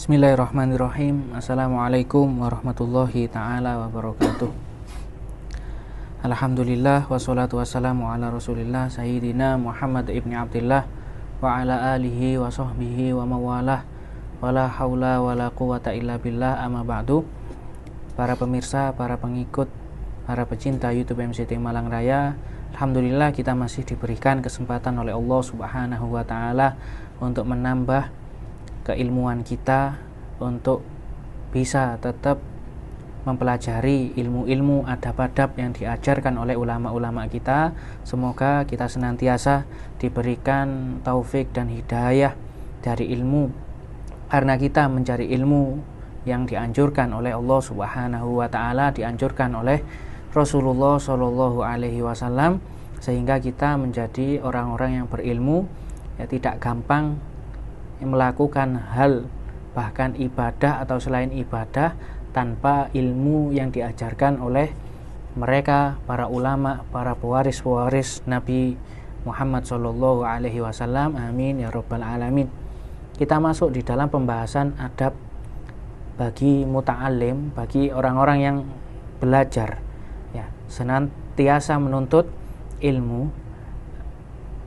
Bismillahirrahmanirrahim. Assalamualaikum warahmatullahi ta'ala wabarakatuh. Alhamdulillah wassalatu wassalamu ala rasulillah Sayyidina Muhammad ibn Abdillah wa ala alihi wa sahbihi wa mawalah wa la hawla wa la quwata illa billah, amma ba'du. Para pemirsa, para pengikut, para pecinta YouTube MCT Malang Raya, alhamdulillah kita masih diberikan kesempatan oleh Allah Subhanahu wa ta'ala untuk menambah keilmuan kita, untuk bisa tetap mempelajari ilmu-ilmu adab-adab yang diajarkan oleh ulama-ulama kita. Semoga kita senantiasa diberikan taufik dan hidayah dari ilmu, karena kita mencari ilmu yang dianjurkan oleh Allah Subhanahu wa ta'ala, dianjurkan oleh Rasulullah Shallallahu alaihi wasallam, sehingga kita menjadi orang-orang yang berilmu, ya, tidak gampang melakukan hal bahkan ibadah atau selain ibadah tanpa ilmu yang diajarkan oleh mereka, para ulama, para pewaris-pewaris Nabi Muhammad Shallallahu alaihi wasallam. Amin ya rabbal alamin. Kita masuk di dalam pembahasan adab bagi muta'alim, bagi orang-orang yang belajar, ya, senantiasa menuntut ilmu.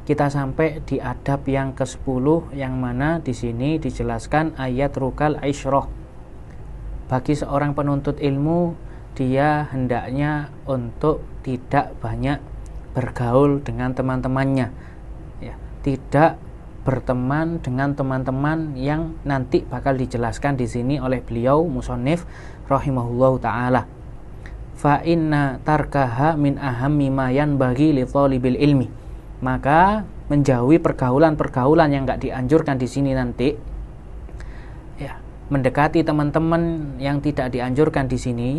Kita sampai di adab yang ke-10, yang mana di sini dijelaskan ayat rukal aisyrah. Bagi seorang penuntut ilmu, dia hendaknya untuk tidak banyak bergaul dengan teman-temannya, ya, tidak berteman dengan teman-teman yang nanti bakal dijelaskan di sini oleh beliau musannif rahimahullahu taala. Fa inna tarkaha min ahammi ma yanbaghi li thalibil ilmi. Maka menjauhi pergaulan-pergaulan yang enggak dianjurkan di sini nanti, ya, mendekati teman-teman yang tidak dianjurkan di sini,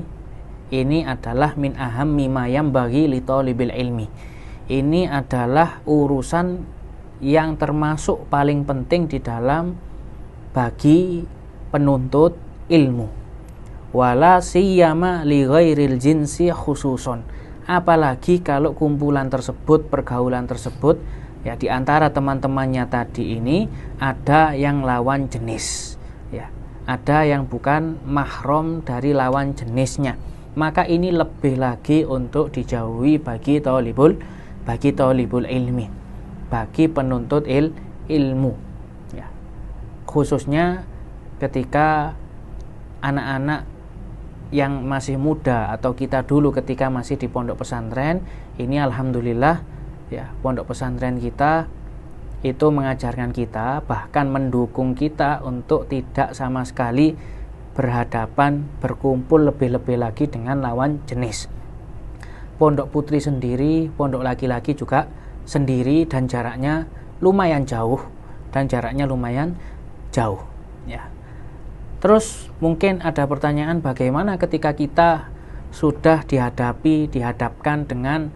ini adalah min ahammi ma yanbaghi li thalibil ilmi. Ini adalah urusan yang termasuk paling penting di dalam bagi penuntut ilmu. Wala siyama li ghairil jinsi khususon. Apalagi kalau kumpulan tersebut, pergaulan tersebut, ya, di antara teman-temannya tadi ini ada yang lawan jenis, ya, ada yang bukan mahram dari lawan jenisnya, maka ini lebih lagi untuk dijauhi bagi thalibul ilmi, bagi penuntut ilmu, ya. Khususnya ketika anak-anak yang masih muda atau kita dulu ketika masih di pondok pesantren, ini alhamdulillah, ya, pondok pesantren kita itu mengajarkan kita, bahkan mendukung kita untuk tidak sama sekali berhadapan, berkumpul lebih-lebih lagi dengan lawan jenis. Pondok putri sendiri, pondok laki-laki juga sendiri, dan jaraknya lumayan jauh, ya. Terus mungkin ada pertanyaan, bagaimana ketika kita sudah dihadapkan dengan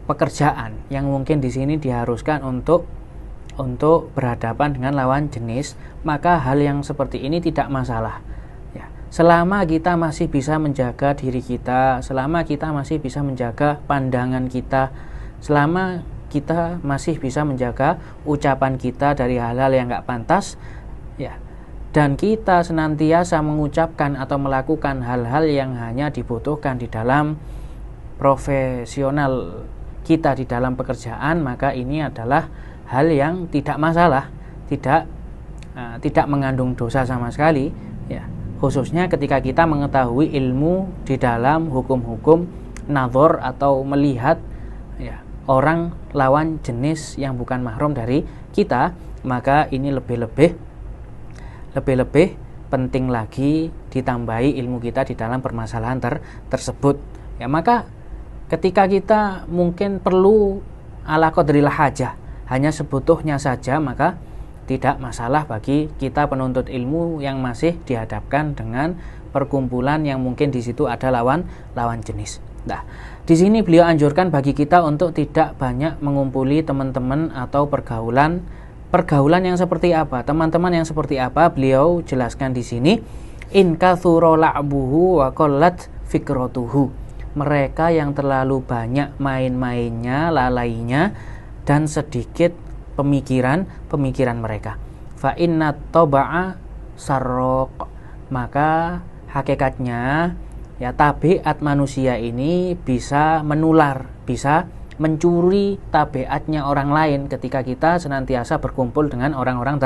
pekerjaan yang mungkin di sini diharuskan untuk berhadapan dengan lawan jenis, maka hal yang seperti ini tidak masalah, ya. Selama kita masih bisa menjaga diri kita, selama kita masih bisa menjaga pandangan kita, selama kita masih bisa menjaga ucapan kita dari hal-hal yang enggak pantas, ya, dan kita senantiasa mengucapkan atau melakukan hal-hal yang hanya dibutuhkan di dalam profesional kita di dalam pekerjaan, maka ini adalah hal yang tidak masalah, tidak mengandung dosa sama sekali, ya. Khususnya ketika kita mengetahui ilmu di dalam hukum-hukum nadhor atau melihat, ya, orang lawan jenis yang bukan mahram dari kita, maka ini lebih penting lagi ditambahi ilmu kita di dalam permasalahan tersebut, ya. Maka ketika kita mungkin perlu ala qadril hajah, hanya sebutuhnya saja, maka tidak masalah bagi kita penuntut ilmu yang masih dihadapkan dengan perkumpulan yang mungkin di situ ada lawan jenis. Nah, di sini beliau anjurkan bagi kita untuk tidak banyak mengumpuli teman-teman atau pergaulan yang seperti apa, teman-teman yang seperti apa. Beliau jelaskan di sini, in kathura la'buhu wa qallat fikratuhu. Mereka yang terlalu banyak main-mainnya, lalainya, dan sedikit pemikiran mereka. Fa inna taba'a sarraq. Maka hakikatnya ya tabiat manusia ini bisa menular, bisa mencuri tabiatnya orang lain ketika kita senantiasa berkumpul dengan orang-orang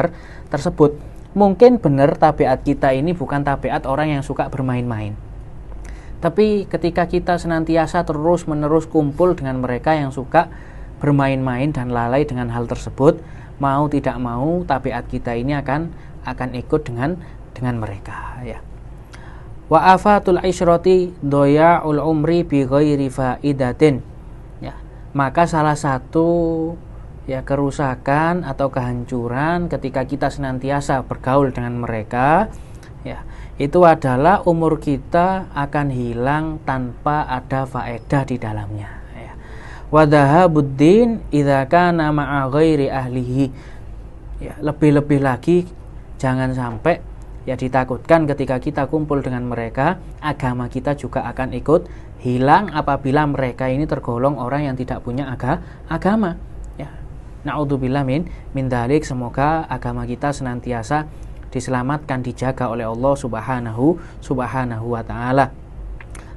tersebut. Mungkin benar tabiat kita ini bukan tabiat orang yang suka bermain-main, tapi ketika kita senantiasa terus-menerus kumpul dengan mereka yang suka bermain-main dan lalai dengan hal tersebut, mau tidak mau tabiat kita ini akan ikut dengan mereka ya. Wa afatul isyrati doya'ul umri bi ghairi faidatin. Ya, maka salah satu ya kerusakan atau kehancuran ketika kita senantiasa bergaul dengan mereka ya, itu adalah umur kita akan hilang tanpa ada faedah di dalamnya ya. Wa dhahabuddin idza kana ma'a ghairi ahlihi. Ya, lebih-lebih lagi jangan sampai ya ditakutkan ketika kita kumpul dengan mereka, agama kita juga akan ikut hilang apabila mereka ini tergolong orang yang tidak punya agama ya. Na'udzubillah min dzalik. Semoga agama kita senantiasa diselamatkan, dijaga oleh Allah subhanahu wa ta'ala.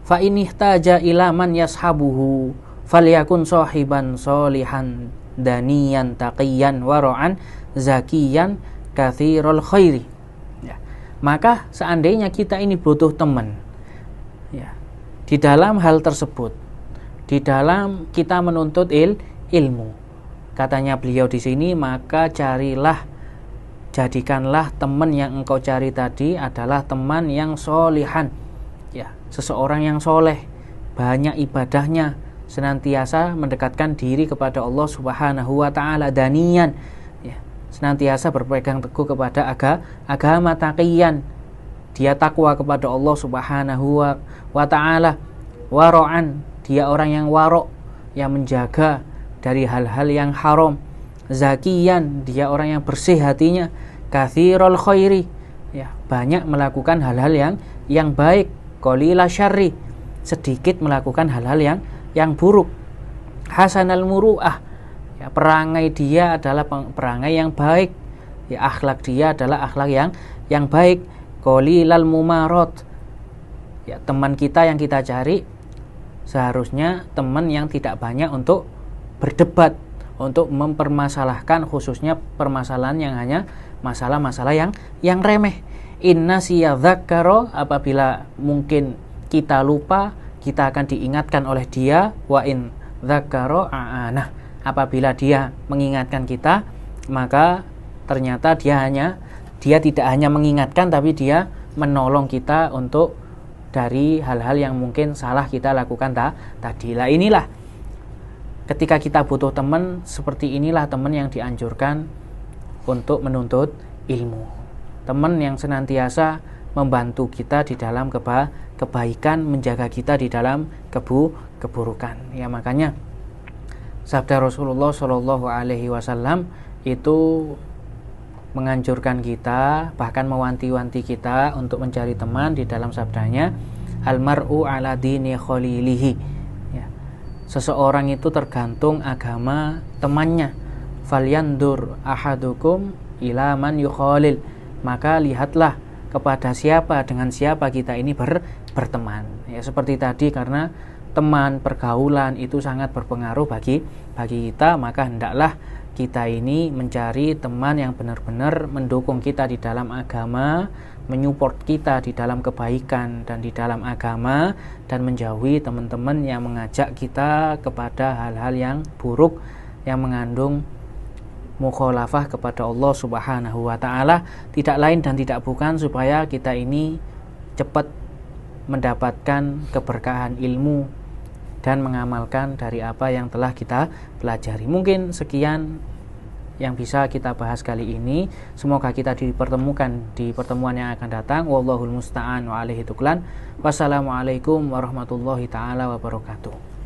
Fa in ihtaja ila man yashabuhu falyakun sahiban solihan daniyan taqiyan wara'an zakiyan katsirul khairi. Ya. Maka seandainya kita ini butuh teman ya, di dalam hal tersebut, di dalam kita menuntut ilmu, katanya beliau di sini, maka jadikanlah teman yang engkau cari tadi adalah teman yang solihan ya, seseorang yang soleh, banyak ibadahnya, senantiasa mendekatkan diri kepada Allah subhanahu wa ta'ala, daniyan ya, senantiasa berpegang teguh kepada agama, taqiyan, dia takwa kepada Allah subhanahu wa ta'ala, waro'an, dia orang yang warok, yang menjaga dari hal-hal yang haram, zakiyan, dia orang yang bersih hatinya, katsirul khairi ya, banyak melakukan hal-hal yang baik, qalila syarri, sedikit melakukan hal-hal yang buruk, hasanal muru'ah ya, perangai dia adalah perangai yang baik ya, akhlak dia adalah akhlak yang baik, qalilal mumarat ya, teman kita yang kita cari seharusnya teman yang tidak banyak untuk berdebat, untuk mempermasalahkan, khususnya permasalahan yang hanya masalah-masalah yang remeh. Inna siyadzakaro, apabila mungkin kita lupa, kita akan diingatkan oleh dia. Wa in dzakaro a'anah, apabila dia mengingatkan kita, maka ternyata dia tidak hanya mengingatkan, tapi dia menolong kita untuk dari hal-hal yang mungkin salah kita lakukan tadi. Lah inilah ketika kita butuh teman, seperti inilah teman yang dianjurkan untuk menuntut ilmu. Teman yang senantiasa membantu kita di dalam kebaikan, menjaga kita di dalam keburukan. Ya, makanya sabda Rasulullah Shallallahu Alaihi Wasallam itu menganjurkan kita, bahkan mewanti-wanti kita untuk mencari teman di dalam sabdanya, almar'u ala dini khalilihi. Ya. Seseorang itu tergantung agama temannya. Falyandur ahadukum ila man yukhalil. Maka lihatlah kepada siapa, dengan siapa kita ini berteman. Ya, seperti tadi, karena teman, pergaulan itu sangat berpengaruh bagi kita, maka hendaklah kita ini mencari teman yang benar-benar mendukung kita di dalam agama, menyupport kita di dalam kebaikan dan di dalam agama, dan menjauhi teman-teman yang mengajak kita kepada hal-hal yang buruk yang mengandung mukhalafah kepada Allah Subhanahu wa ta'ala, tidak lain dan tidak bukan supaya kita ini cepat mendapatkan keberkahan ilmu dan mengamalkan dari apa yang telah kita pelajari. Mungkin sekian yang bisa kita bahas kali ini. Semoga kita dipertemukan di pertemuan yang akan datang. Wallahul musta'an wa alaihi tuklan. Wassalamualaikum warahmatullahi taala wabarakatuh.